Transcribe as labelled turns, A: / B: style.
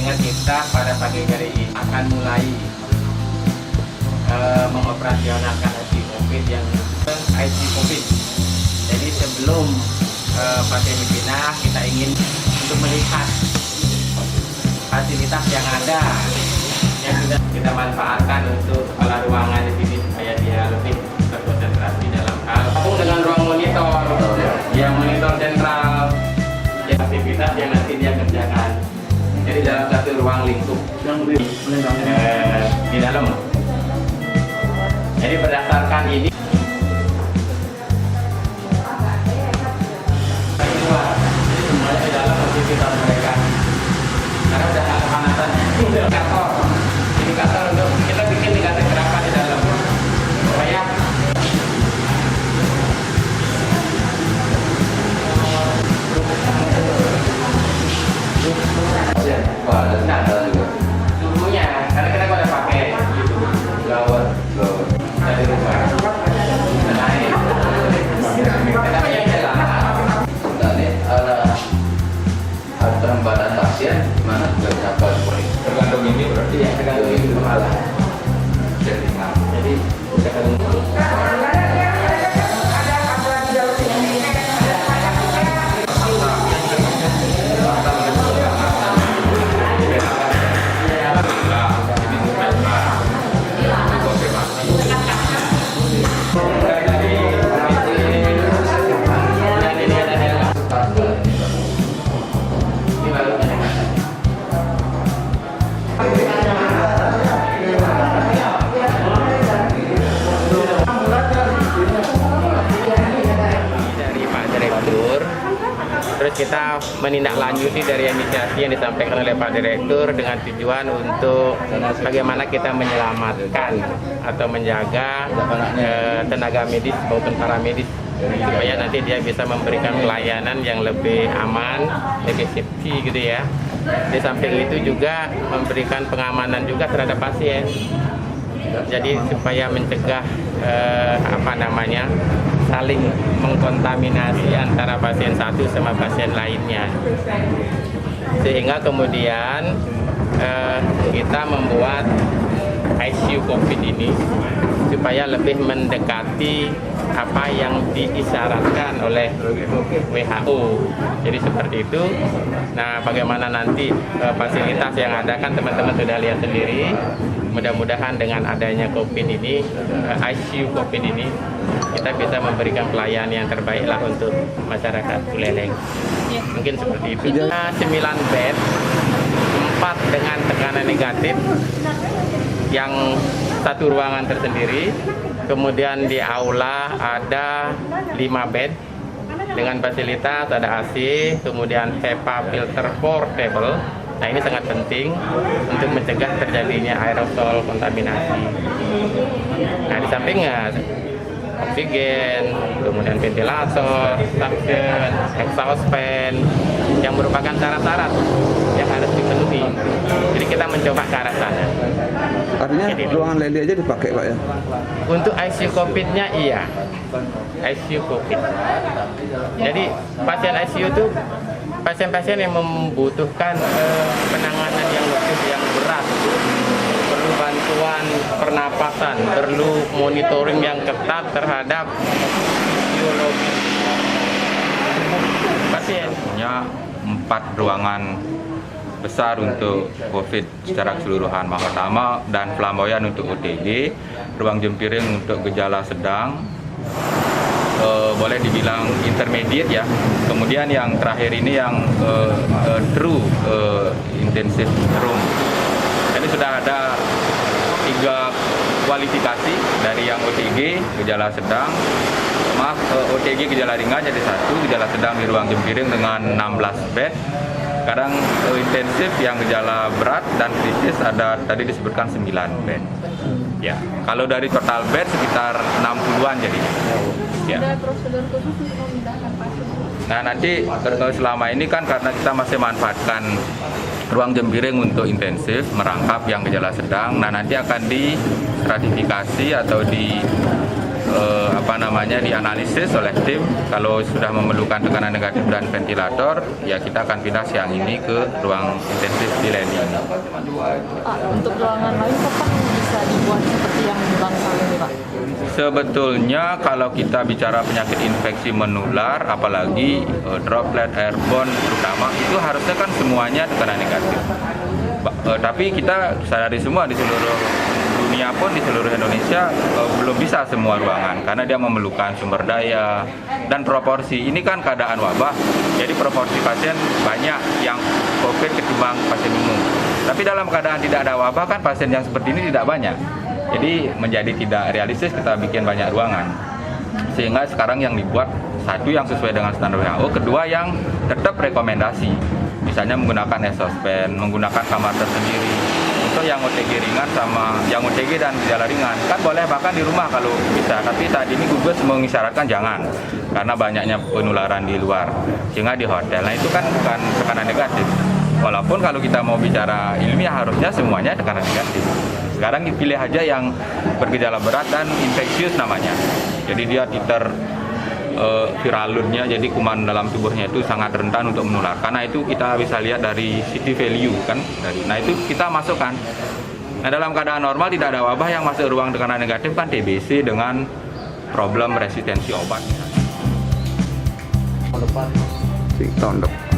A: sehingga kita pada pagi hari ini akan mulai mengoperasionalkan ICU COVID yang ICU COVID. Jadi sebelum pasien dipindah, kita ingin untuk melihat fasilitas yang ada yang sudah kita manfaatkan untuk kepala ruangan di sini supaya dia lebih berkonsentrasi dalam hal dengan ruang monitor, yang monitor sentral, aktivitas yang nanti dia kerjakan. Jadi dalam satu ruang lingkup di dalam. Jadi berdasarkan ini semuanya di dalam aktivitas mereka. Karena udah ada kepanasan. Indikator untuk kita bikin indikator gerakan di dalam supaya suhunya, karena kita udah pakai gitu, blower dari rumah. Naik. Tapi yang jelas,
B: tadi ada penempatan pasien mana juga dapat
A: tergantung ini berarti ya tergantung ini kepala. Jadi tergantung. Terus kita menindaklanjuti dari inisiasi yang disampaikan oleh Pak Direktur dengan tujuan untuk bagaimana kita menyelamatkan atau menjaga tenaga medis maupun paramedis supaya nanti dia bisa memberikan pelayanan yang lebih aman, lebih safety gitu ya. Di samping itu juga memberikan pengamanan juga terhadap pasien. Jadi supaya mencegah saling mengkontaminasi antara pasien satu sama pasien lainnya, sehingga kemudian kita membuat ICU COVID ini supaya lebih mendekati apa yang diisyaratkan oleh WHO. Jadi seperti itu. Nah, bagaimana nanti fasilitas yang ada kan teman-teman sudah lihat sendiri. Mudah-mudahan dengan adanya COVID ini, ICU COVID ini, kita bisa memberikan pelayanan yang terbaik lah untuk masyarakat Buleleng. Mungkin seperti itu. 9 bed, 4 dengan tekanan negatif, yang satu ruangan tersendiri. Kemudian di aula ada 5 bed dengan fasilitas ada AC, kemudian HEPA filter portable. Nah, ini sangat penting untuk mencegah terjadinya aerosol kontaminasi. Nah, di sampingnya oksigen, kemudian ventilator, suction, exhaust fan yang merupakan syarat-syarat yang harus dipenuhi. Jadi kita mencoba ke arah sana.
C: Artinya ruangan Leli aja dipakai, Pak ya?
A: Untuk ICU COVID-nya iya, ICU COVID. Jadi pasien ICU itu pasien-pasien yang membutuhkan penanganan yang berat, perlu bantuan pernapasan, perlu monitoring yang ketat terhadap fisiologi pasien.
D: Punya 4 ruangan besar untuk COVID secara keseluruhan, pertama dan flamboyan untuk OTG, ruang jempiring untuk gejala sedang, boleh dibilang intermediate ya. Kemudian yang terakhir ini yang true intensive room. Jadi sudah ada 3 kualifikasi dari yang OTG gejala sedang, OTG gejala ringan jadi 1, gejala sedang di ruang jempiring dengan 16 bed. Sekarang intensif yang gejala berat dan kritis ada tadi disebutkan 9 bed. Ya, kalau dari total bed sekitar 60-an jadinya. Ya.
E: Ada prosedur khusus untuk memindahkan pasien?
D: Nah, nanti selama ini kan karena kita masih manfaatkan ruang jempiring untuk intensif merangkap yang gejala sedang. Nah, nanti akan distratifikasi atau dianalisis oleh tim. Kalau sudah memerlukan tekanan negatif dan ventilator, ya kita akan pindah siang ini ke ruang intensif di Leni ini.
F: Untuk ruangan lain kapan bisa dibuat seperti yang di Bangsal ini, Pak?
D: Sebetulnya kalau kita bicara penyakit infeksi menular, apalagi droplet airborne terutama, itu harusnya kan semuanya tekanan negatif. Tapi kita sadari semua di seluruh dunia pun, di seluruh Indonesia belum bisa semua ruangan karena dia memerlukan sumber daya dan proporsi. Ini kan keadaan wabah, jadi proporsi pasien banyak yang COVID ketimbang pasien umum. Tapi dalam keadaan tidak ada wabah kan pasien yang seperti ini tidak banyak. Jadi menjadi tidak realistis kita bikin banyak ruangan. Sehingga sekarang yang dibuat satu yang sesuai dengan standar WHO, kedua yang tetap rekomendasi. Misalnya menggunakan esospen, menggunakan kamar tersendiri. Untuk yang OTG ringan sama yang OTG dan gejala ringan kan boleh bahkan di rumah kalau bisa. Tapi saat ini Gugus mengisyaratkan jangan karena banyaknya penularan di luar. Sehingga di hotel, nah itu kan bukan tekanan negatif. Walaupun kalau kita mau bicara ilmiah harusnya semuanya tekanan negatif. Sekarang dipilih aja yang bergejala berat dan infeksius namanya. Jadi dia titer viralunnya, jadi kuman dalam tubuhnya itu sangat rentan untuk menular. Karena itu kita bisa lihat dari city value kan. Nah itu kita masukkan. Nah dalam keadaan normal tidak ada wabah yang masuk ruang tekanan negatif kan TBC dengan problem resistensi obat.
C: Tahun depan.